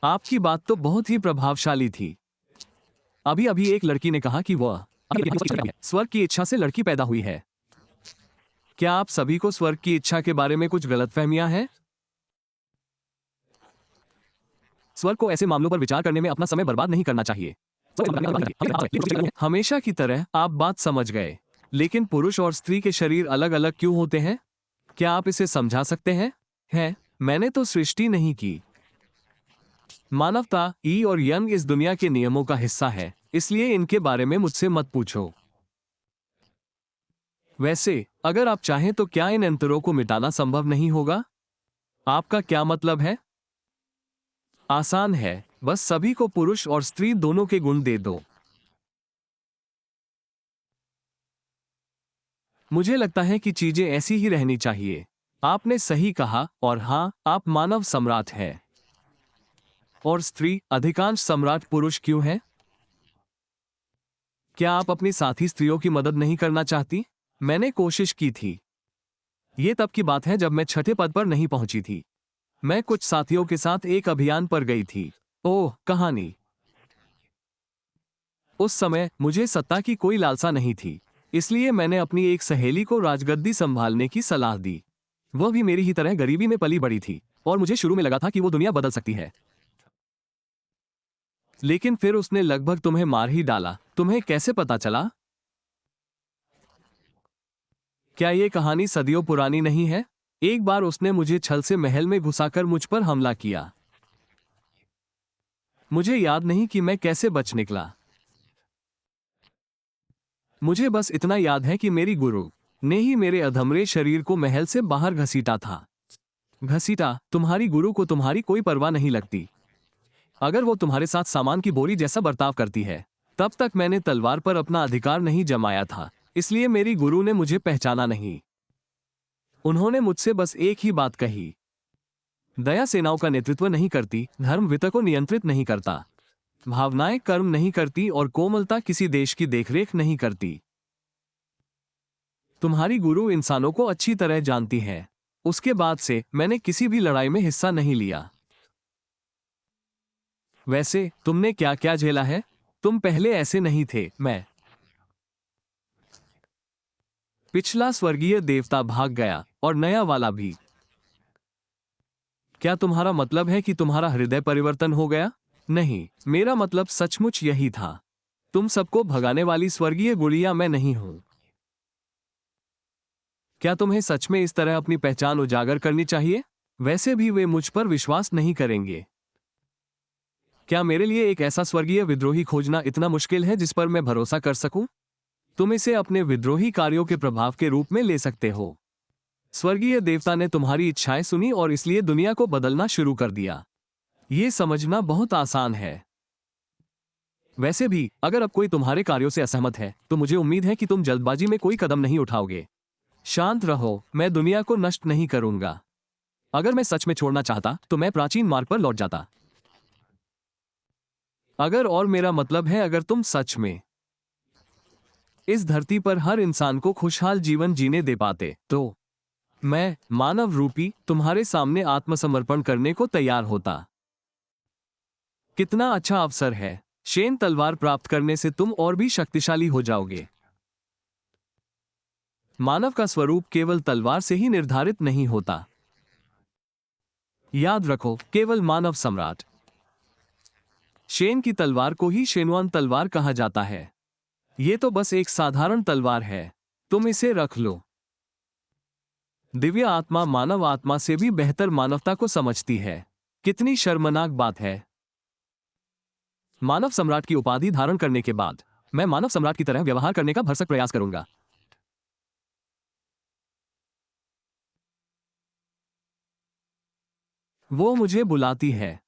आपकी बात तो बहुत ही प्रभावशाली थी। अभी अभी एक लड़की ने कहा कि वह स्वर्ग की इच्छा से लड़की पैदा हुई है। क्या आप सभी को स्वर्ग की इच्छा के बारे में कुछ गलतफहमियां हैं? स्वर्ग को ऐसे मामलों पर विचार करने में अपना समय बर्बाद नहीं करना चाहिए। हमेशा की तरह आप बात समझ गए, लेकिन पुरुष और स्त्री के शरीर अलग अलग क्यों होते हैं? क्या आप इसे समझा सकते हैं? मैंने तो सृष्टि नहीं की। मानवता, ई और यंग इस दुनिया के नियमों का हिस्सा है, इसलिए इनके बारे में मुझसे मत पूछो। वैसे अगर आप चाहें तो क्या इन अंतरों को मिटाना संभव नहीं होगा? आपका क्या मतलब है? आसान है, बस सभी को पुरुष और स्त्री दोनों के गुण दे दो। मुझे लगता है कि चीजें ऐसी ही रहनी चाहिए। आपने सही कहा, और हाँ, आप मानव सम्राट हैं। और स्त्री, अधिकांश सम्राट पुरुष क्यों हैं? क्या आप अपनी साथी स्त्रियों की मदद नहीं करना चाहती? मैंने कोशिश की थी। ये तब की बात है जब मैं छठे पद पर नहीं पहुंची थी। मैं कुछ साथियों के साथ एक अभियान पर गई थी। ओह, कहानी। उस समय मुझे सत्ता की कोई लालसा नहीं थी, इसलिए मैंने अपनी एक सहेली को राजगद्दी संभालने की सलाह दी। वह भी मेरी ही तरह गरीबी में पली बड़ी थी, और मुझे शुरू में लगा था कि वो दुनिया बदल सकती है। लेकिन फिर उसने लगभग तुम्हें मार ही डाला। तुम्हें कैसे पता चला? क्या ये कहानी सदियों पुरानी नहीं है? एक बार उसने मुझे छल से महल में घुसाकर मुझ पर हमला किया। मुझे याद नहीं कि मैं कैसे बच निकला। मुझे बस इतना याद है कि मेरी गुरु ने ही मेरे अधमरे शरीर को महल से बाहर घसीटा था। घसीटा? तुम्हारी गुरु को तुम्हारी कोई परवाह नहीं लगती। अगर वो तुम्हारे साथ सामान की बोरी जैसा बर्ताव करती है, तब तक मैंने तलवार पर अपना अधिकार नहीं जमाया था, इसलिए मेरी गुरु ने मुझे पहचाना नहीं। उन्होंने मुझसे बस एक ही बात कही, दया सेनाओं का नेतृत्व नहीं करती, धर्म वित्त को नियंत्रित नहीं करता, भावनाएं कर्म नहीं करती, और कोमलता किसी देश की देखरेख नहीं करती। तुम्हारी गुरु इंसानों को अच्छी तरह जानती है। उसके बाद से मैंने किसी भी लड़ाई में हिस्सा नहीं लिया। वैसे तुमने क्या क्या झेला है? तुम पहले ऐसे नहीं थे। पिछला स्वर्गीय देवता भाग गया, और नया वाला भी। क्या तुम्हारा मतलब है कि तुम्हारा हृदय परिवर्तन हो गया? नहीं, मेरा मतलब सचमुच यही था। तुम सबको भगाने वाली स्वर्गीय गुड़िया मैं नहीं हूं। क्या तुम्हें सच में इस तरह अपनी पहचान उजागर करनी चाहिए? वैसे भी वे मुझ पर विश्वास नहीं करेंगे। क्या मेरे लिए एक ऐसा स्वर्गीय विद्रोही खोजना इतना मुश्किल है जिस पर मैं भरोसा कर सकूं? तुम इसे अपने विद्रोही कार्यों के प्रभाव के रूप में ले सकते हो। स्वर्गीय देवता ने तुम्हारी इच्छाएं सुनी और इसलिए दुनिया को बदलना शुरू कर दिया। ये समझना बहुत आसान है। वैसे भी अगर अब कोई तुम्हारे कार्यों से असहमत है, तो मुझे उम्मीद है कि तुम जल्दबाजी में कोई कदम नहीं उठाओगे। शांत रहो, मैं दुनिया को नष्ट नहीं करूंगा। अगर मैं सच में छोड़ना चाहता तो मैं प्राचीन मार्ग पर लौट जाता। और मेरा मतलब है, अगर तुम सच में इस धरती पर हर इंसान को खुशहाल जीवन जीने दे पाते, तो मैं, मानव रूपी, तुम्हारे सामने आत्मसमर्पण करने को तैयार होता। कितना अच्छा अवसर है। शेन तलवार प्राप्त करने से तुम और भी शक्तिशाली हो जाओगे। मानव का स्वरूप केवल तलवार से ही निर्धारित नहीं होता। याद रखो, केवल मानव सम्राट। शेन की तलवार को ही शेनवान तलवार कहा जाता है। यह तो बस एक साधारण तलवार है। तुम इसे रख लो। दिव्य आत्मा मानव आत्मा से भी बेहतर मानवता को समझती है। कितनी शर्मनाक बात है। मानव सम्राट की उपाधि धारण करने के बाद मैं मानव सम्राट की तरह व्यवहार करने का भरसक प्रयास करूंगा। वो मुझे बुलाती है।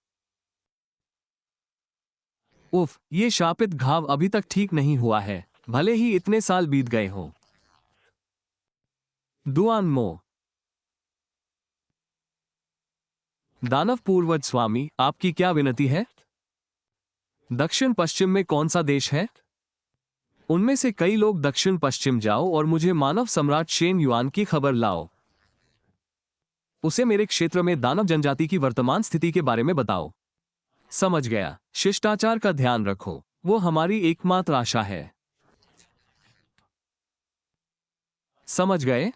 उफ, ये शापित घाव अभी तक ठीक नहीं हुआ है, भले ही इतने साल बीत गए हों। दुआन मो। दानव पूर्वज स्वामी, आपकी क्या विनती है? दक्षिण पश्चिम में कौन सा देश है? उनमें से कई लोग दक्षिण पश्चिम जाओ और मुझे मानव सम्राट शेन युआन की खबर लाओ। उसे मेरे क्षेत्र में दानव जनजाति की वर्तमान स्थिति के बारे में बताओ। समझ गया। शिष्टाचार का ध्यान रखो, वो हमारी एकमात्र आशा है। समझ गए?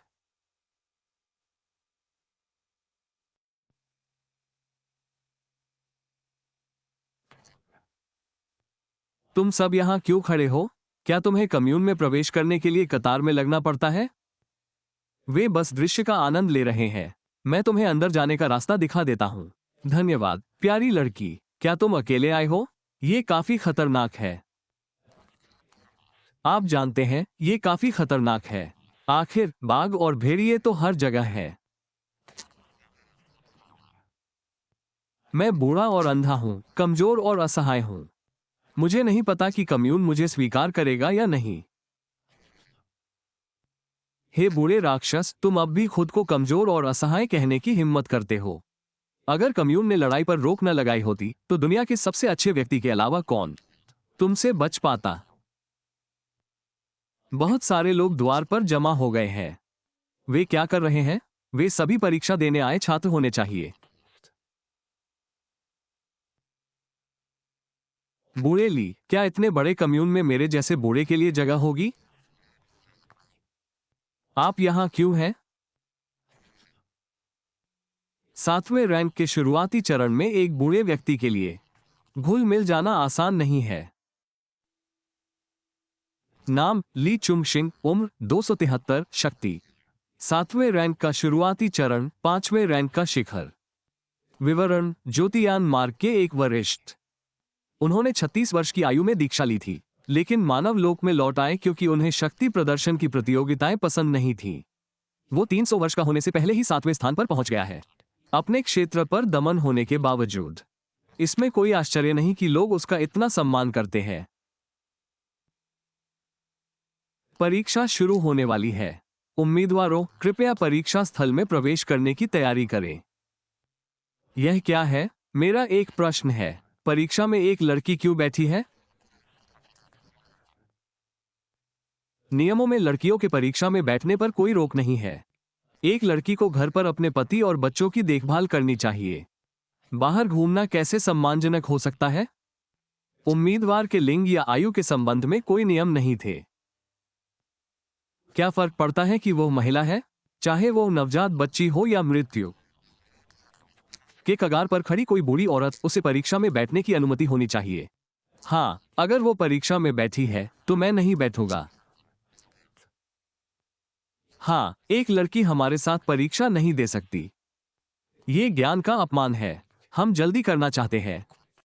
तुम सब यहां क्यों खड़े हो? क्या तुम्हें कम्यून में प्रवेश करने के लिए कतार में लगना पड़ता है? वे बस दृश्य का आनंद ले रहे हैं। मैं तुम्हें अंदर जाने का रास्ता दिखा देता हूं। धन्यवाद। प्यारी लड़की, क्या तुम अकेले आए हो? ये काफी खतरनाक है। आप जानते हैं, ये काफी खतरनाक है। आखिर बाघ और भेड़िए तो हर जगह है। मैं बूढ़ा और अंधा हूं, कमजोर और असहाय हूं। मुझे नहीं पता कि कम्यून मुझे स्वीकार करेगा या नहीं। हे बूढ़े राक्षस, तुम अब भी खुद को कमजोर और असहाय कहने की हिम्मत करते हो। अगर कम्यून ने लड़ाई पर रोक न लगाई होती तो दुनिया के सबसे अच्छे व्यक्ति के अलावा कौन तुमसे बच पाता? बहुत सारे लोग द्वार पर जमा हो गए हैं। वे क्या कर रहे हैं? वे सभी परीक्षा देने आए छात्र होने चाहिए। बूढ़े ली, क्या इतने बड़े कम्यून में मेरे जैसे बूढ़े के लिए जगह होगी? आप यहां क्यों हैं? 7वें रैंक के शुरुआती चरण में एक बूढ़े व्यक्ति के लिए घुल मिल जाना आसान नहीं है। नाम ली चुंगशिंग, उम्र 273, शक्ति 7वें रैंक का शुरुआती चरण, 5वें रैंक का शिखर। विवरण: ज्योतियान मार्ग के एक वरिष्ठ। उन्होंने 36 वर्ष की आयु में दीक्षा ली थी, लेकिन मानव लोक में लौट आए क्योंकि उन्हें शक्ति प्रदर्शन की प्रतियोगिताएं पसंद नहीं थीं। वो 300 वर्ष का होने से पहले ही 7वें स्थान पर पहुंच गया है, अपने क्षेत्र पर दमन होने के बावजूद। इसमें कोई आश्चर्य नहीं कि लोग उसका इतना सम्मान करते हैं। परीक्षा शुरू होने वाली है। उम्मीदवारों, कृपया परीक्षा स्थल में प्रवेश करने की तैयारी करें। यह क्या है? मेरा एक प्रश्न है। परीक्षा में एक लड़की क्यों बैठी है? नियमों में लड़कियों के परीक्षा में बैठने पर कोई रोक नहीं है। एक लड़की को घर पर अपने पति और बच्चों की देखभाल करनी चाहिए। बाहर घूमना कैसे सम्मानजनक हो सकता है? उम्मीदवार के लिंग या आयु के संबंध में कोई नियम नहीं थे। क्या फर्क पड़ता है कि वो महिला है, चाहे वो नवजात बच्ची हो या मृत्यु के कगार पर खड़ी कोई बूढ़ी औरत? उसे परीक्षा में बैठने की अनुमति होनी चाहिए। हाँ, अगर वो परीक्षा में बैठी है तो मैं नहीं बैठूंगा। हाँ, एक लड़की हमारे साथ परीक्षा नहीं दे सकती। ये ज्ञान का अपमान है। हम जल्दी करना चाहते हैं।